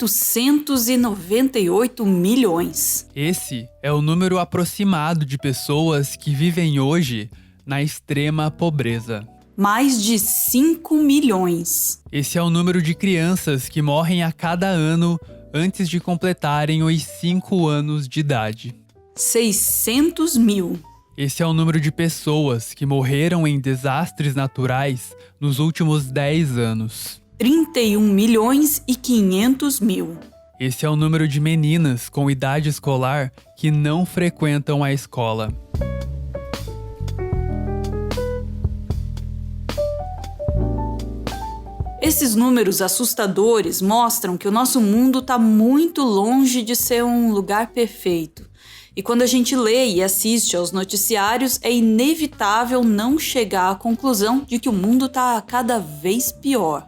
498 milhões. Esse é o número aproximado de pessoas que vivem hoje na extrema pobreza. Mais de 5 milhões. Esse é o número de crianças que morrem a cada ano antes de completarem os 5 anos de idade. 600 mil. Esse é o número de pessoas que morreram em desastres naturais nos últimos 10 anos. 31 milhões e 500 mil. Esse é o número de meninas com idade escolar que não frequentam a escola. Esses números assustadores mostram que o nosso mundo está muito longe de ser um lugar perfeito. E quando a gente lê e assiste aos noticiários, é inevitável não chegar à conclusão de que o mundo está cada vez pior.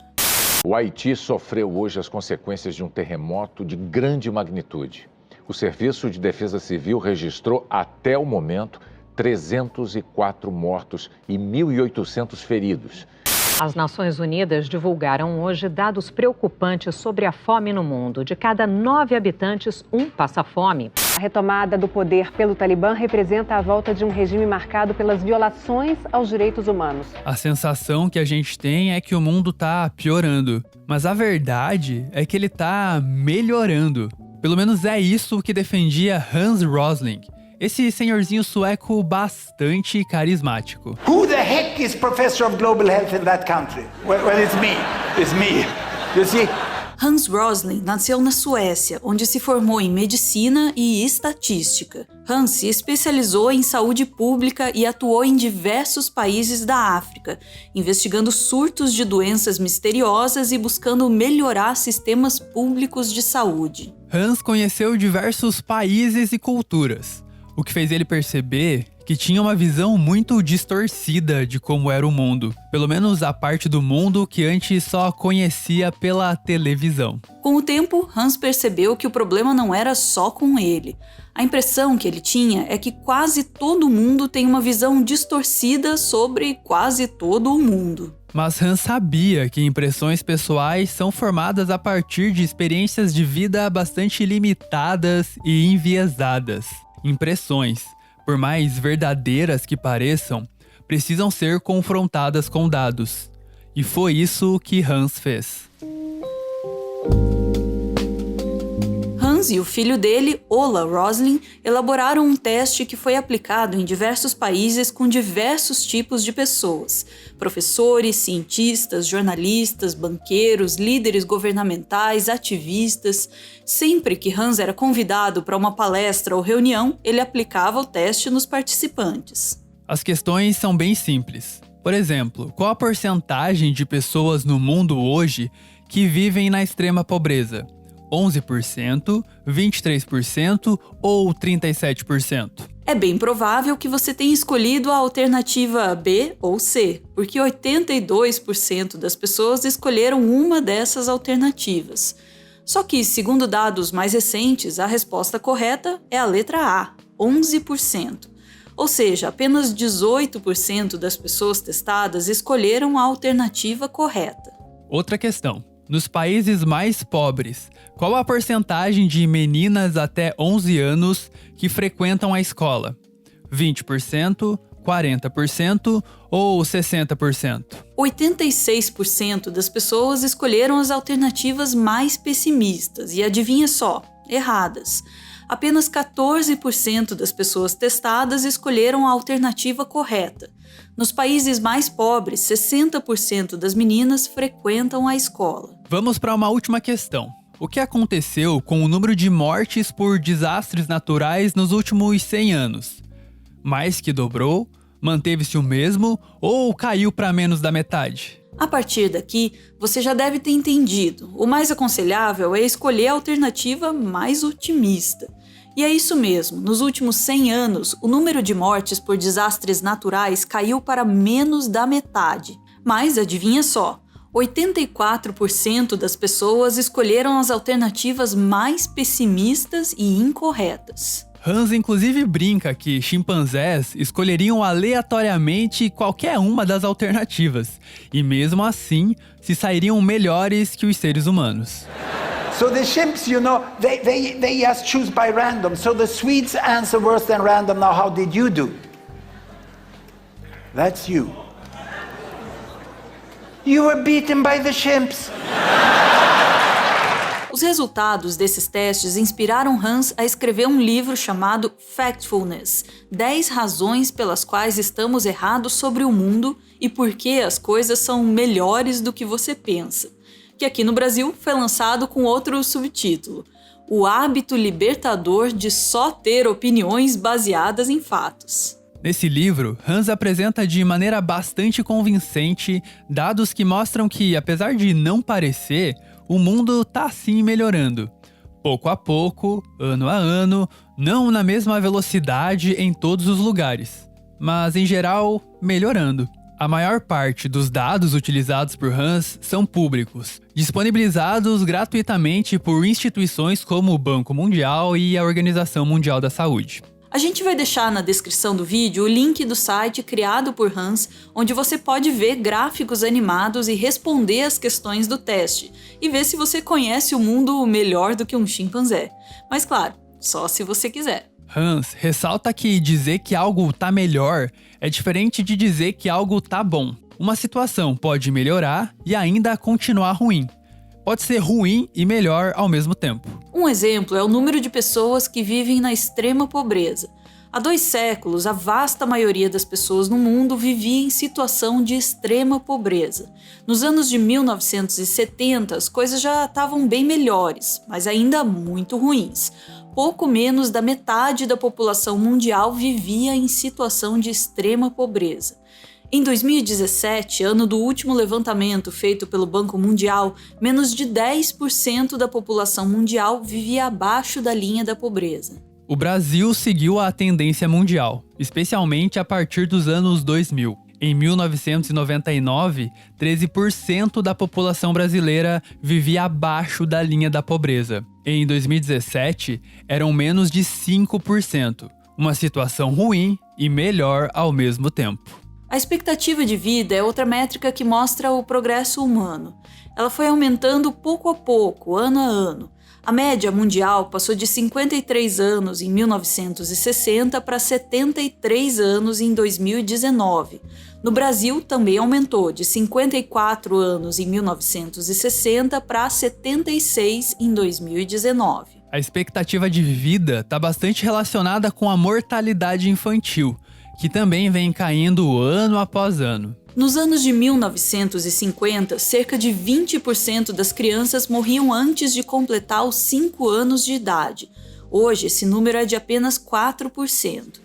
O Haiti sofreu hoje as consequências de um terremoto de grande magnitude. O Serviço de Defesa Civil registrou, até o momento, 304 mortos e 1.800 feridos. As Nações Unidas divulgaram hoje dados preocupantes sobre a fome no mundo. De cada 9 habitantes, 1 passa fome. A retomada do poder pelo Talibã representa a volta de um regime marcado pelas violações aos direitos humanos. A sensação que a gente tem é que o mundo tá piorando, mas a verdade é que ele tá melhorando. Pelo menos é isso que defendia Hans Rosling, esse senhorzinho sueco bastante carismático. Who the heck is Professor of Global Health in that country? Well, it's me. It's me. You see? Hans Rosling nasceu na Suécia, onde se formou em medicina e estatística. Hans se especializou em saúde pública e atuou em diversos países da África, investigando surtos de doenças misteriosas e buscando melhorar sistemas públicos de saúde. Hans conheceu diversos países e culturas, o que fez ele perceber que tinha uma visão muito distorcida de como era o mundo. Pelo menos a parte do mundo que antes só conhecia pela televisão. Com o tempo, Hans percebeu que o problema não era só com ele. A impressão que ele tinha é que quase todo mundo tem uma visão distorcida sobre quase todo o mundo. Mas Hans sabia que impressões pessoais são formadas a partir de experiências de vida bastante limitadas e enviesadas. Impressões, por mais verdadeiras que pareçam, precisam ser confrontadas com dados. E foi isso que Hans fez. Hans e o filho dele, Ola Rosling, elaboraram um teste que foi aplicado em diversos países com diversos tipos de pessoas: professores, cientistas, jornalistas, banqueiros, líderes governamentais, ativistas. Sempre que Hans era convidado para uma palestra ou reunião, ele aplicava o teste nos participantes. As questões são bem simples. Por exemplo, qual a porcentagem de pessoas no mundo hoje que vivem na extrema pobreza? 11%, 23% ou 37%? É bem provável que você tenha escolhido a alternativa B ou C, porque 82% das pessoas escolheram uma dessas alternativas. Só que, segundo dados mais recentes, a resposta correta é a letra A, 11%. Ou seja, apenas 18% das pessoas testadas escolheram a alternativa correta. Outra questão. Nos países mais pobres, qual a porcentagem de meninas até 11 anos que frequentam a escola? 20%, 40% ou 60%? 86% das pessoas escolheram as alternativas mais pessimistas e adivinha só, erradas. Apenas 14% das pessoas testadas escolheram a alternativa correta. Nos países mais pobres, 60% das meninas frequentam a escola. Vamos para uma última questão. O que aconteceu com o número de mortes por desastres naturais nos últimos 100 anos? Mais que dobrou? Manteve-se o mesmo ou caiu para menos da metade? A partir daqui, você já deve ter entendido. O mais aconselhável é escolher a alternativa mais otimista. E é isso mesmo, nos últimos 100 anos, o número de mortes por desastres naturais caiu para menos da metade. Mas adivinha só, 84% das pessoas escolheram as alternativas mais pessimistas e incorretas. Hans inclusive brinca que chimpanzés escolheriam aleatoriamente qualquer uma das alternativas, e mesmo assim se sairiam melhores que os seres humanos. So the chimps, you know, they just choose by random. So the Swedes answer worse than random. Now, how did you do? That's you. You were beaten by the chimps. Os resultados desses testes inspiraram Hans a escrever um livro chamado Factfulness: 10 razões pelas quais estamos errados sobre o mundo e por que as coisas são melhores do que você pensa, que aqui no Brasil foi lançado com outro subtítulo: O hábito libertador de só ter opiniões baseadas em fatos. Nesse livro, Hans apresenta de maneira bastante convincente dados que mostram que, apesar de não parecer, o mundo tá sim melhorando. Pouco a pouco, ano a ano, não na mesma velocidade em todos os lugares, mas em geral, melhorando. A maior parte dos dados utilizados por Hans são públicos, disponibilizados gratuitamente por instituições como o Banco Mundial e a Organização Mundial da Saúde. A gente vai deixar na descrição do vídeo o link do site criado por Hans, onde você pode ver gráficos animados e responder as questões do teste, e ver se você conhece o mundo melhor do que um chimpanzé. Mas claro, só se você quiser. Hans ressalta que dizer que algo tá melhor é diferente de dizer que algo tá bom. Uma situação pode melhorar e ainda continuar ruim. Pode ser ruim e melhor ao mesmo tempo. Um exemplo é o número de pessoas que vivem na extrema pobreza. Há 2 séculos, a vasta maioria das pessoas no mundo vivia em situação de extrema pobreza. Nos anos de 1970, as coisas já estavam bem melhores, mas ainda muito ruins. Pouco menos da metade da população mundial vivia em situação de extrema pobreza. Em 2017, ano do último levantamento feito pelo Banco Mundial, menos de 10% da população mundial vivia abaixo da linha da pobreza. O Brasil seguiu a tendência mundial, especialmente a partir dos anos 2000. Em 1999, 13% da população brasileira vivia abaixo da linha da pobreza. Em 2017, eram menos de 5%, uma situação ruim e melhor ao mesmo tempo. A expectativa de vida é outra métrica que mostra o progresso humano. Ela foi aumentando pouco a pouco, ano a ano. A média mundial passou de 53 anos em 1960 para 73 anos em 2019. No Brasil, também aumentou de 54 anos em 1960 para 76 em 2019. A expectativa de vida está bastante relacionada com a mortalidade infantil, que também vem caindo ano após ano. Nos anos de 1950, cerca de 20% das crianças morriam antes de completar os 5 anos de idade. Hoje, esse número é de apenas 4%.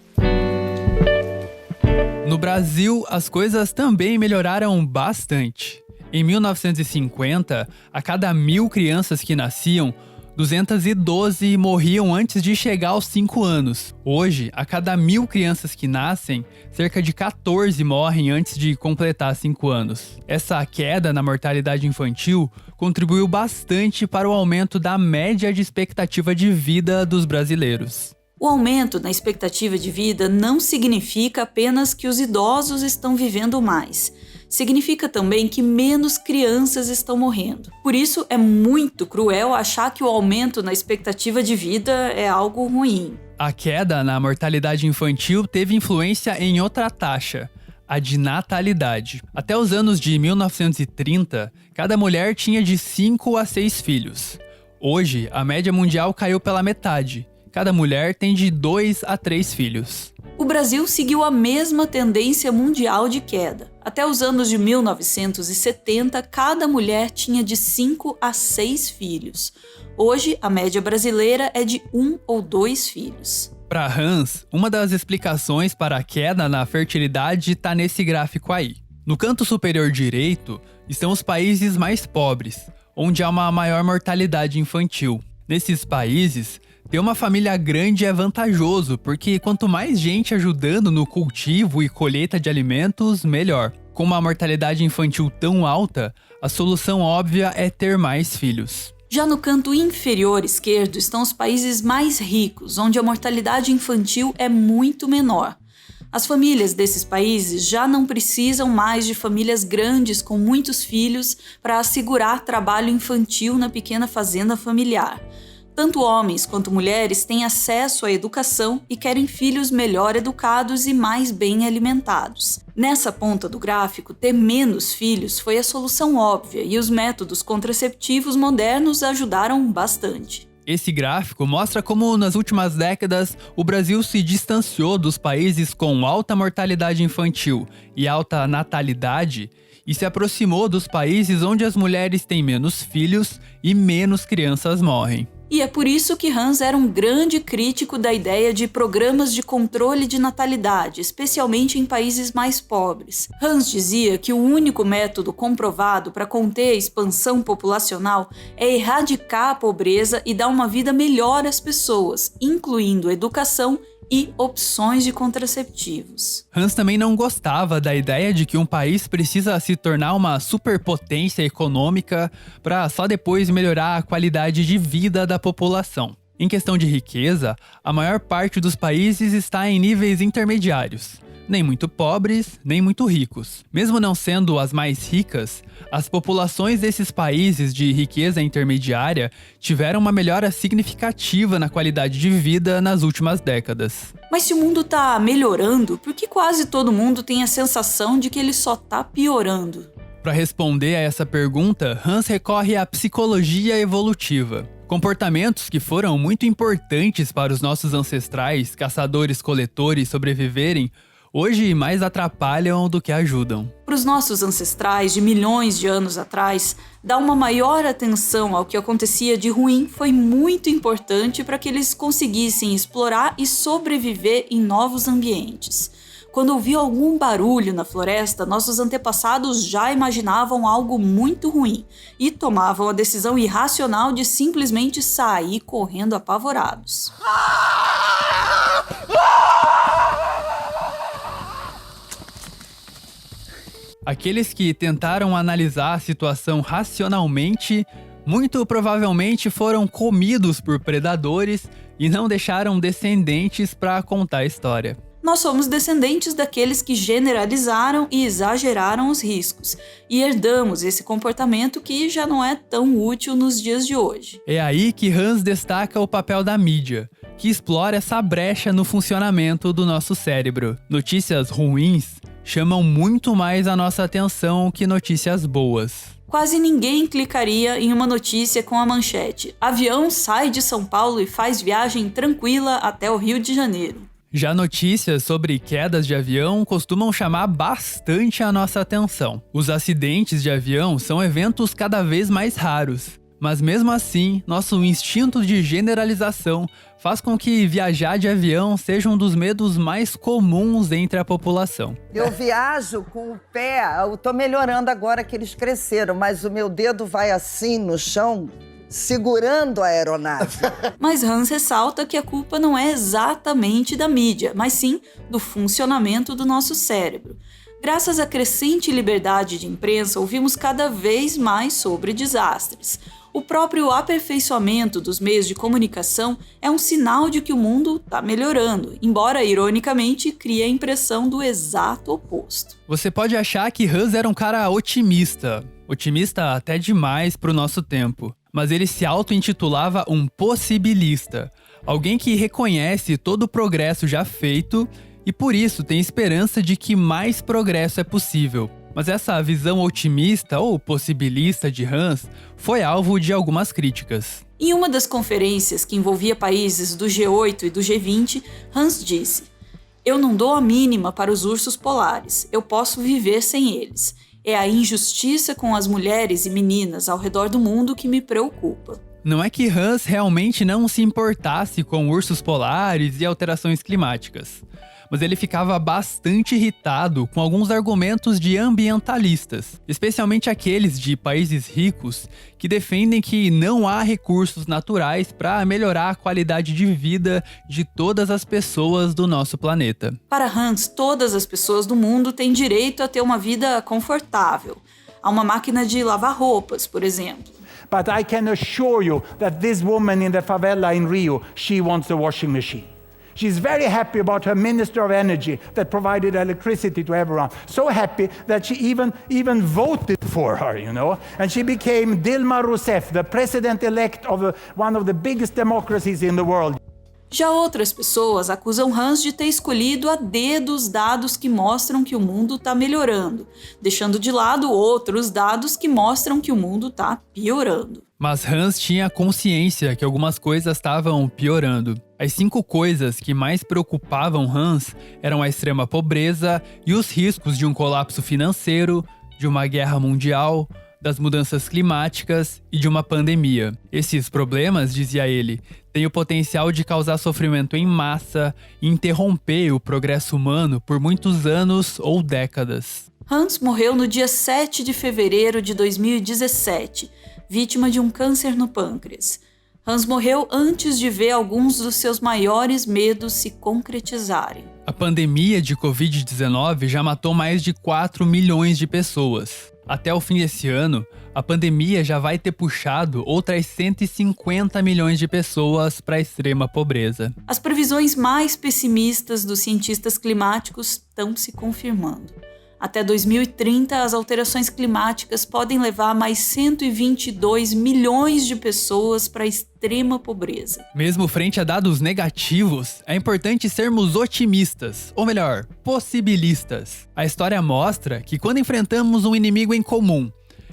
No Brasil, as coisas também melhoraram bastante. Em 1950, a cada 1.000 crianças que nasciam, 212 morriam antes de chegar aos 5 anos. Hoje, a cada 1.000 crianças que nascem, cerca de 14 morrem antes de completar 5 anos. Essa queda na mortalidade infantil contribuiu bastante para o aumento da média de expectativa de vida dos brasileiros. O aumento na expectativa de vida não significa apenas que os idosos estão vivendo mais. Significa também que menos crianças estão morrendo. Por isso, é muito cruel achar que o aumento na expectativa de vida é algo ruim. A queda na mortalidade infantil teve influência em outra taxa, a de natalidade. Até os anos de 1930, cada mulher tinha de 5 a 6 filhos. Hoje, a média mundial caiu pela metade. Cada mulher tem de 2 a 3 filhos. O Brasil seguiu a mesma tendência mundial de queda. Até os anos de 1970, cada mulher tinha de 5 a 6 filhos. Hoje, a média brasileira é de 1 ou 2 filhos. Para Hans, uma das explicações para a queda na fertilidade está nesse gráfico aí. No canto superior direito estão os países mais pobres, onde há uma maior mortalidade infantil. Nesses países, ter uma família grande é vantajoso, porque quanto mais gente ajudando no cultivo e colheita de alimentos, melhor. Com uma mortalidade infantil tão alta, a solução óbvia é ter mais filhos. Já no canto inferior esquerdo estão os países mais ricos, onde a mortalidade infantil é muito menor. As famílias desses países já não precisam mais de famílias grandes com muitos filhos para assegurar trabalho infantil na pequena fazenda familiar. Tanto homens quanto mulheres têm acesso à educação e querem filhos melhor educados e mais bem alimentados. Nessa ponta do gráfico, ter menos filhos foi a solução óbvia e os métodos contraceptivos modernos ajudaram bastante. Esse gráfico mostra como, nas últimas décadas, o Brasil se distanciou dos países com alta mortalidade infantil e alta natalidade e se aproximou dos países onde as mulheres têm menos filhos e menos crianças morrem. E é por isso que Hans era um grande crítico da ideia de programas de controle de natalidade, especialmente em países mais pobres. Hans dizia que o único método comprovado para conter a expansão populacional é erradicar a pobreza e dar uma vida melhor às pessoas, incluindo educação e opções de contraceptivos. Hans também não gostava da ideia de que um país precisa se tornar uma superpotência econômica para só depois melhorar a qualidade de vida da população. Em questão de riqueza, a maior parte dos países está em níveis intermediários. Nem muito pobres, nem muito ricos. Mesmo não sendo as mais ricas, as populações desses países de riqueza intermediária tiveram uma melhora significativa na qualidade de vida nas últimas décadas. Mas se o mundo está melhorando, por que quase todo mundo tem a sensação de que ele só está piorando? Para responder a essa pergunta, Hans recorre à psicologia evolutiva. Comportamentos que foram muito importantes para os nossos ancestrais, caçadores-coletores, sobreviverem, hoje mais atrapalham do que ajudam. Para os nossos ancestrais de milhões de anos atrás, dar uma maior atenção ao que acontecia de ruim foi muito importante para que eles conseguissem explorar e sobreviver em novos ambientes. Quando ouviam algum barulho na floresta, nossos antepassados já imaginavam algo muito ruim e tomavam a decisão irracional de simplesmente sair correndo apavorados. Aqueles que tentaram analisar a situação racionalmente, muito provavelmente foram comidos por predadores e não deixaram descendentes para contar a história. Nós somos descendentes daqueles que generalizaram e exageraram os riscos, e herdamos esse comportamento que já não é tão útil nos dias de hoje. É aí que Hans destaca o papel da mídia, que explora essa brecha no funcionamento do nosso cérebro. Notícias ruins chamam muito mais a nossa atenção que notícias boas. Quase ninguém clicaria em uma notícia com a manchete: avião sai de São Paulo e faz viagem tranquila até o Rio de Janeiro. Já notícias sobre quedas de avião costumam chamar bastante a nossa atenção. Os acidentes de avião são eventos cada vez mais raros, mas mesmo assim, nosso instinto de generalização faz com que viajar de avião seja um dos medos mais comuns entre a população. Eu viajo com o pé, eu tô melhorando agora que eles cresceram, mas o meu dedo vai assim no chão, segurando a aeronave. Mas Hans ressalta que a culpa não é exatamente da mídia, mas sim do funcionamento do nosso cérebro. Graças à crescente liberdade de imprensa, ouvimos cada vez mais sobre desastres. O próprio aperfeiçoamento dos meios de comunicação é um sinal de que o mundo está melhorando, embora, ironicamente, crie a impressão do exato oposto. Você pode achar que Hans era um cara otimista até demais para o nosso tempo. Mas ele se auto-intitulava um possibilista, alguém que reconhece todo o progresso já feito e por isso tem esperança de que mais progresso é possível. Mas essa visão otimista ou possibilista de Hans foi alvo de algumas críticas. Em uma das conferências que envolvia países do G8 e do G20, Hans disse: "Eu não dou a mínima para os ursos polares, eu posso viver sem eles. É a injustiça com as mulheres e meninas ao redor do mundo que me preocupa." Não é que Hans realmente não se importasse com ursos polares e alterações climáticas, mas ele ficava bastante irritado com alguns argumentos de ambientalistas, especialmente aqueles de países ricos que defendem que não há recursos naturais para melhorar a qualidade de vida de todas as pessoas do nosso planeta. Para Hans, todas as pessoas do mundo têm direito a ter uma vida confortável. Há uma máquina de lavar roupas, por exemplo. But I can assure you that this woman in the favela in Rio, she wants the washing machine. She's very happy about her Minister of Energy that provided electricity to everyone. So happy that she even voted for her, you know. And she became Dilma Rousseff, the president-elect of one of the biggest democracies in the world. Já outras pessoas acusam Hans de ter escolhido a dedo os dados que mostram que o mundo está melhorando, deixando de lado outros dados que mostram que o mundo está piorando. Mas Hans tinha consciência que algumas coisas estavam piorando. As 5 coisas que mais preocupavam Hans eram a extrema pobreza e os riscos de um colapso financeiro, de uma guerra mundial, das mudanças climáticas e de uma pandemia. Esses problemas, dizia ele, têm o potencial de causar sofrimento em massa e interromper o progresso humano por muitos anos ou décadas. Hans morreu no dia 7 de fevereiro de 2017, vítima de um câncer no pâncreas. Hans morreu antes de ver alguns dos seus maiores medos se concretizarem. A pandemia de Covid-19 já matou mais de 4 milhões de pessoas. Até o fim desse ano, a pandemia já vai ter puxado outras 150 milhões de pessoas para a extrema pobreza. As previsões mais pessimistas dos cientistas climáticos estão se confirmando. Até 2030, as alterações climáticas podem levar mais 122 milhões de pessoas para a extrema pobreza. Mesmo frente a dados negativos, é importante sermos otimistas, ou melhor, possibilistas. A história mostra que quando enfrentamos um inimigo em comum,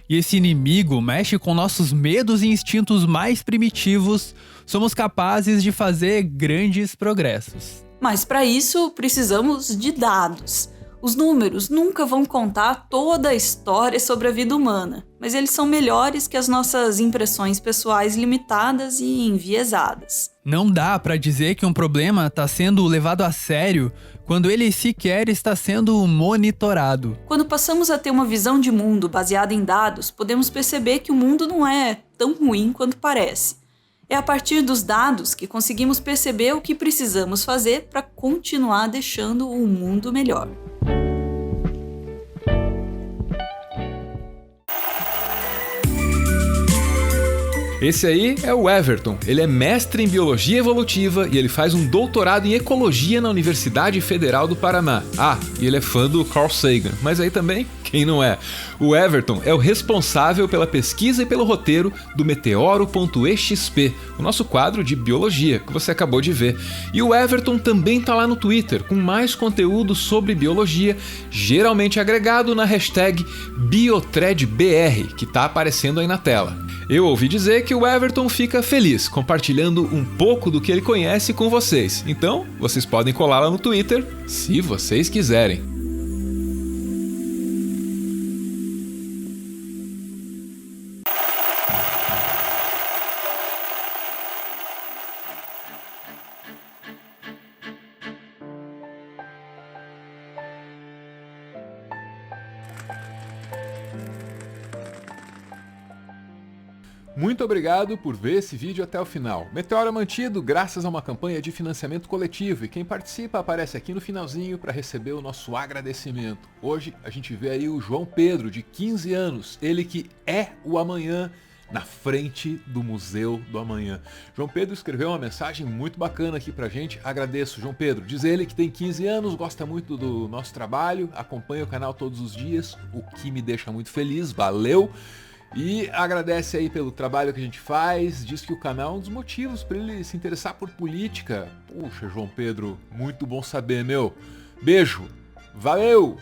e esse inimigo mexe com nossos medos e instintos mais primitivos, somos capazes de fazer grandes progressos. Mas para isso, precisamos de dados. Os números nunca vão contar toda a história sobre a vida humana, mas eles são melhores que as nossas impressões pessoais limitadas e enviesadas. Não dá para dizer que um problema está sendo levado a sério quando ele sequer está sendo monitorado. Quando passamos a ter uma visão de mundo baseada em dados, podemos perceber que o mundo não é tão ruim quanto parece. É a partir dos dados que conseguimos perceber o que precisamos fazer para continuar deixando o mundo melhor. Esse aí é o Everton. Ele é mestre em Biologia Evolutiva e ele faz um doutorado em Ecologia na Universidade Federal do Paraná. Ah, e ele é fã do Carl Sagan, mas aí também, quem não é? O Everton é o responsável pela pesquisa e pelo roteiro do Meteoro.exp, o nosso quadro de biologia que você acabou de ver. E o Everton também tá lá no Twitter com mais conteúdo sobre biologia, geralmente agregado na hashtag BiothreadBR, que tá aparecendo aí na tela. Eu ouvi dizer que o Everton fica feliz compartilhando um pouco do que ele conhece com vocês. Então, vocês podem colar lá no Twitter, se vocês quiserem. Muito obrigado por ver esse vídeo até o final. Meteoro é mantido graças a uma campanha de financiamento coletivo e quem participa aparece aqui no finalzinho para receber o nosso agradecimento. Hoje a gente vê aí o João Pedro, de 15 anos, ele que é o amanhã na frente do Museu do Amanhã. João Pedro escreveu uma mensagem muito bacana aqui pra gente. Agradeço, João Pedro. Diz ele que tem 15 anos, gosta muito do nosso trabalho, acompanha o canal todos os dias, o que me deixa muito feliz. Valeu! E agradece aí pelo trabalho que a gente faz, diz que o canal é um dos motivos para ele se interessar por política. Puxa, João Pedro, muito bom saber, meu. Beijo, valeu!